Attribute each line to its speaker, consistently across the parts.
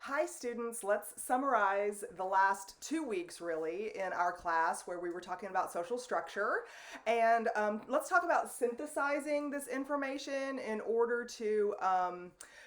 Speaker 1: Hi students, let's summarize the last 2 weeks really in our class where we were talking about social structure, and let's talk about synthesizing this information in order to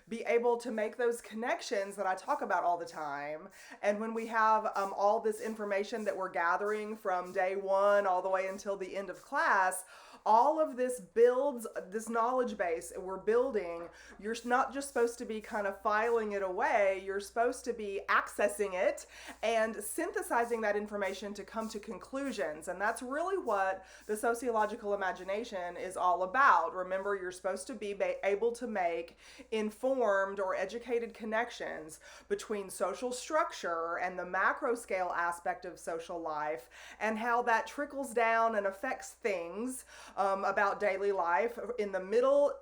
Speaker 1: be able to make those connections that I talk about all the time. And when we have all this information that we're gathering from day one all the way until the end of class, all of this builds this knowledge base we're building. You're not just supposed to be kind of filing it away, you're supposed to be accessing it and synthesizing that information to come to conclusions. And that's really what the sociological imagination is all about. Remember, you're supposed to be able to make informed or educated connections between social structure and the macro scale aspect of social life, and how that trickles down and affects things about daily life in the middle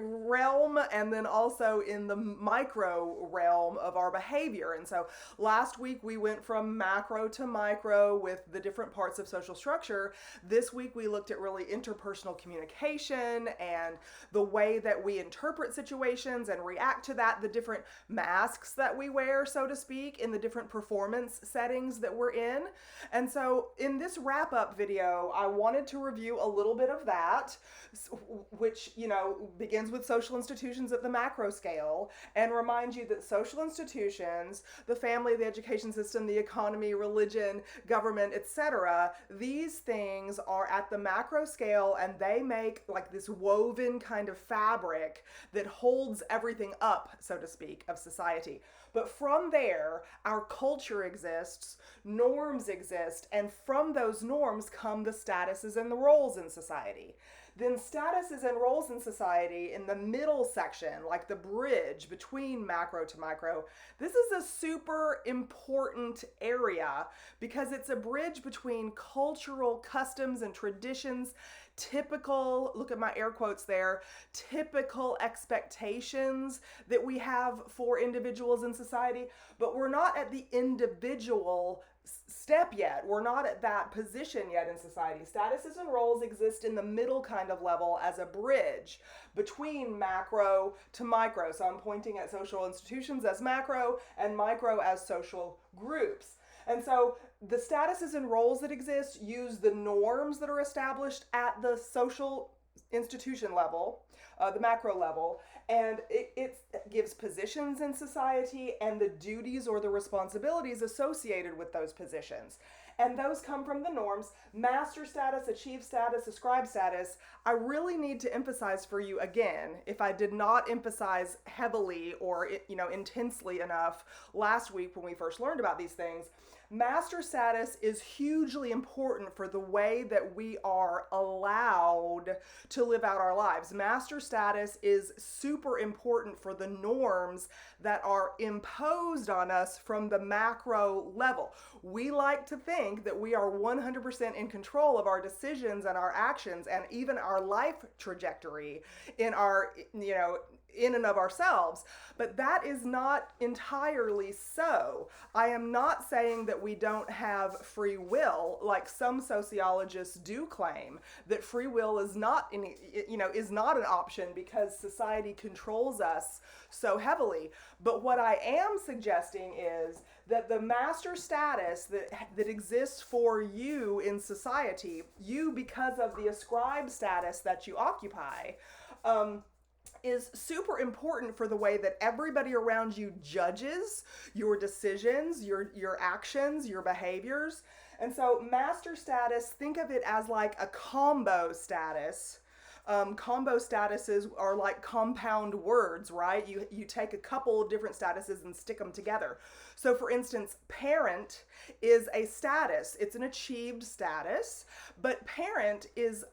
Speaker 1: realm and then also in the micro realm of our behavior. And so last week we went from macro to micro with the different parts of social structure. This week we looked at really interpersonal communication and the way that we interpret situations and react to that, the different masks that we wear, so to speak, in the different performance settings that we're in. And so in this wrap-up video, I wanted to review a little bit of that, which, begins with social institutions at the macro scale, and remind you that social institutions, the family, the education system, the economy, religion, government, etc., these things are at the macro scale, and they make like this woven kind of fabric that holds everything up, so to speak, of society. But from there, our culture exists, norms exist, and from those norms come the statuses and the roles in society. Then statuses and roles in society in the middle section, like the bridge between macro to micro, this is a super important area because it's a bridge between cultural customs and traditions, typical, look at my air quotes there, typical expectations that we have for individuals in society, but we're not at the individual step yet. We're not at that position yet in society. Statuses and roles exist in the middle kind of level as a bridge between macro to micro. So I'm pointing at social institutions as macro and micro as social groups. And so the statuses and roles that exist use the norms that are established at the social institution level, the macro level, and it gives positions in society and the duties or the responsibilities associated with those positions. And those come from the norms: master status, achieve status, ascribe status. I really need to emphasize for you again, if I did not emphasize heavily or intensely enough last week when we first learned about these things, master status is hugely important for the way that we are allowed to live out our lives. Master status is super important for the norms that are imposed on us from the macro level. We like to think that we are 100% in control of our decisions and our actions and even our life trajectory in our, in and of ourselves, but that is not entirely so. I am not saying that we don't have free will, like some sociologists do claim that free will is not an option because society controls us so heavily. But what I am suggesting is that the master status that exists for you in society, you because of the ascribed status that you occupy, is super important for the way that everybody around you judges your decisions, your actions, your behaviors. And so master status, think of it as like a combo status. Combo statuses are like compound words, right? You take a couple of different statuses and stick them together. So for instance, parent is a status. It's an achieved status, but parent is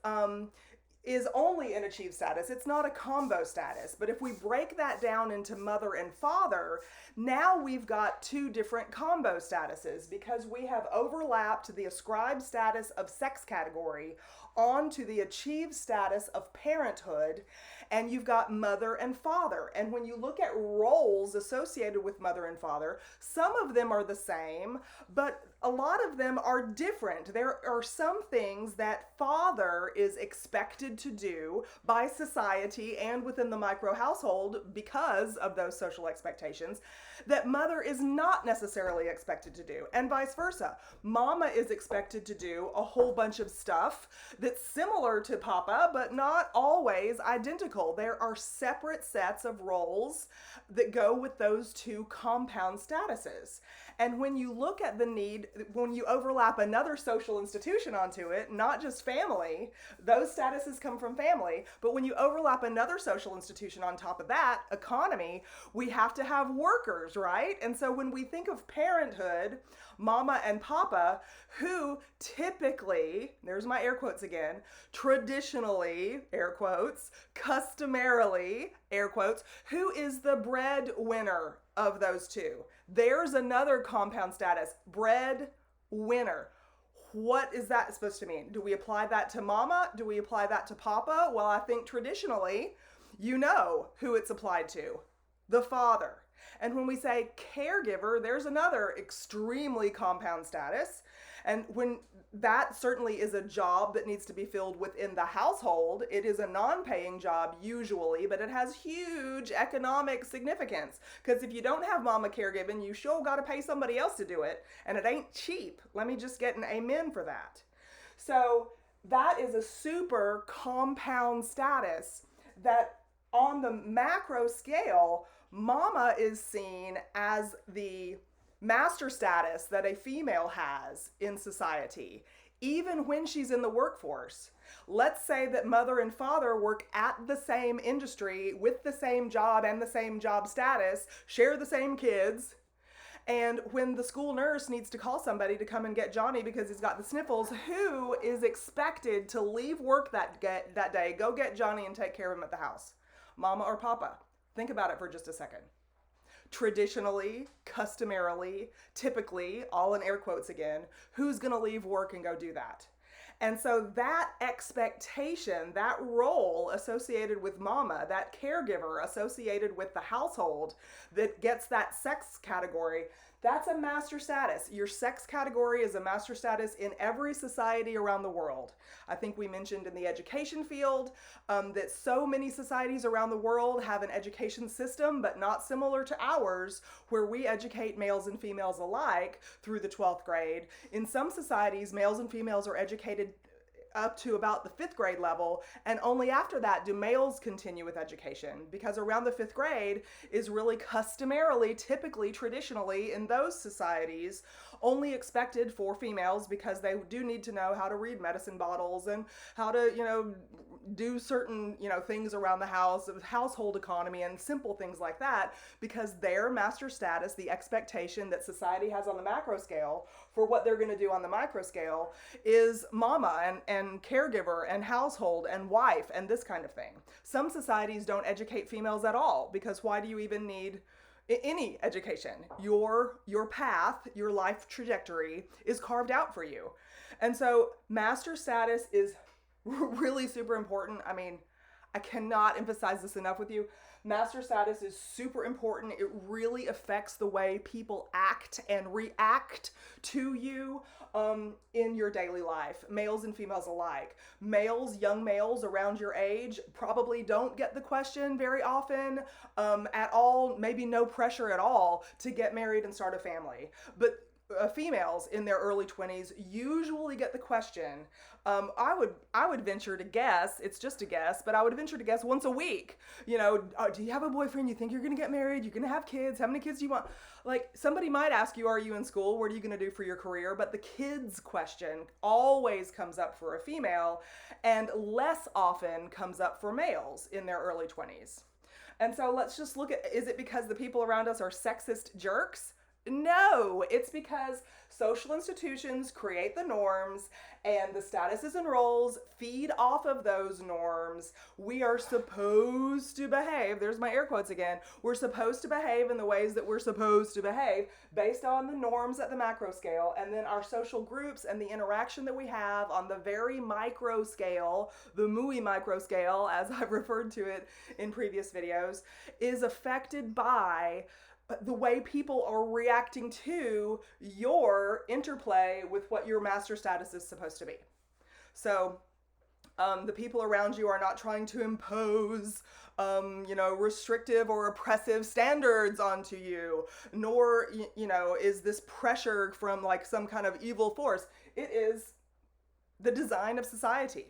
Speaker 1: only an achieved status. It's not a combo status. But if we break that down into mother and father, now we've got two different combo statuses because we have overlapped the ascribed status of sex category onto the achieved status of parenthood. and you've got mother and father. And when you look at roles associated with mother and father, some of them are the same, but a lot of them are different. There are some things that father is expected to do by society and within the micro household because of those social expectations that mother is not necessarily expected to do, and vice versa. Mama is expected to do a whole bunch of stuff that's similar to papa, but not always identical. There are separate sets of roles that go with those two compound statuses. And when you look at the need, when you overlap another social institution onto it, not just family, those statuses come from family, but when you overlap another social institution on top of that, economy, we have to have workers, right? And so when we think of parenthood, mama and papa, who typically, there's my air quotes again, traditionally, air quotes, customarily, air quotes, who is the breadwinner of those two? There's another compound status, breadwinner. What is that supposed to mean? Do we apply that to mama? Do we apply that to papa? Well, I think traditionally, you know who it's applied to, the father. And when we say caregiver, there's another extremely compound status. And when that certainly is a job that needs to be filled within the household, it is a non-paying job usually, but it has huge economic significance. Because if you don't have mama caregiving, you sure got to pay somebody else to do it. And it ain't cheap. Let me just get an amen for that. So that is a super compound status that on the macro scale, mama is seen as the master status that a female has in society, even when she's in the workforce. Let's say that mother and father work at the same industry with the same job and the same job status, share the same kids, and when the school nurse needs to call somebody to come and get Johnny because he's got the sniffles, who is expected to leave work that day, go get Johnny and take care of him at the house? Mama or papa? Think about it for just a second. Traditionally, customarily, typically, all in air quotes again, who's going to leave work and go do that? And so that expectation, that role associated with mama, that caregiver associated with the household that gets that sex category, that's a master status. Your sex category is a master status in every society around the world. I think we mentioned in the education field that so many societies around the world have an education system, but not similar to ours, where we educate males and females alike through the 12th grade. In some societies, males and females are educated up to about the 5th grade level, and only after that do males continue with education, because around the 5th grade is really customarily, typically, traditionally in those societies only expected for females, because they do need to know how to read medicine bottles and how to, do certain, things around the house, household economy and simple things like that, because their master status, the expectation that society has on the macro scale for what they're going to do on the micro scale, is mama and caregiver and household and wife and this kind of thing. Some societies don't educate females at all, because why do you even need any education? Your path, your life trajectory is carved out for you. And so master status is really super important. I mean, I cannot emphasize this enough with you. Master status is super important. It really affects the way people act and react to you in your daily life, males and females alike. Males, young males around your age, probably don't get the question very often at all, maybe no pressure at all to get married and start a family. But females in their early 20s usually get the question. I would venture to guess, it's just a guess, but I would venture to guess once a week. Do you have a boyfriend? You think you're going to get married? You're going to have kids? How many kids do you want? Like, somebody might ask you, are you in school? What are you going to do for your career? But the kids question always comes up for a female, and less often comes up for males in their early 20s. And so let's just look at, is it because the people around us are sexist jerks? No, it's because social institutions create the norms and the statuses and roles feed off of those norms. We are supposed to behave, there's my air quotes again, we're supposed to behave in the ways that we're supposed to behave based on the norms at the macro scale, and then our social groups and the interaction that we have on the very micro scale, the muy micro scale, as I've referred to it in previous videos, is affected by the way people are reacting to your interplay with what your master status is supposed to be. So, the people around you are not trying to impose, restrictive or oppressive standards onto you, nor, is this pressure from like some kind of evil force. It is the design of society.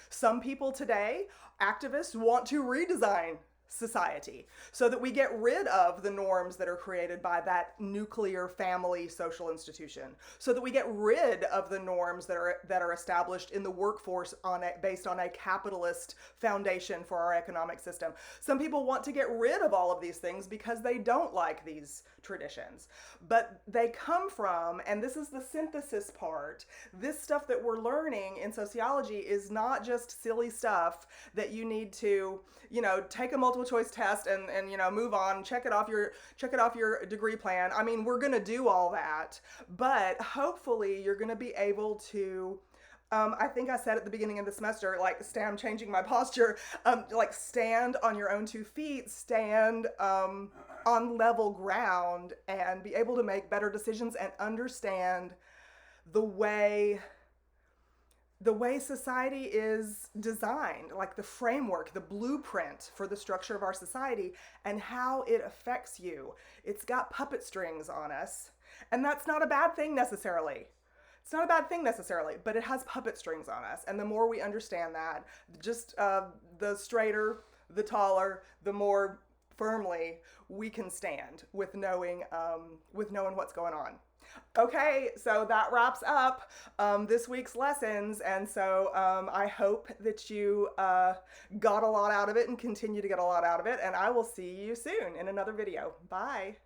Speaker 1: Some people today, activists, want to redesign society so that we get rid of the norms that are created by that nuclear family social institution, so that we get rid of the norms that are established in the workforce based on a capitalist foundation for our economic system. Some people want to get rid of all of these things because they don't like these traditions, but they come from, and this is the synthesis part, this stuff that we're learning in sociology is not just silly stuff that you need to, take a multiple choice test and move on, check it off your degree plan. I mean, we're going to do all that, but hopefully you're going to be able to I think I said at the beginning of the semester, I'm changing my posture, stand on your own 2 feet, stand on level ground, and be able to make better decisions and understand the way society is designed, like the framework, the blueprint for the structure of our society and how it affects you. It's got puppet strings on us, and that's not a bad thing necessarily. It's not a bad thing necessarily, but it has puppet strings on us. And the more we understand that, just the straighter, the taller, the more firmly we can stand with knowing what's going on. Okay, so that wraps up this week's lessons, and so I hope that you got a lot out of it and continue to get a lot out of it, and I will see you soon in another video. Bye.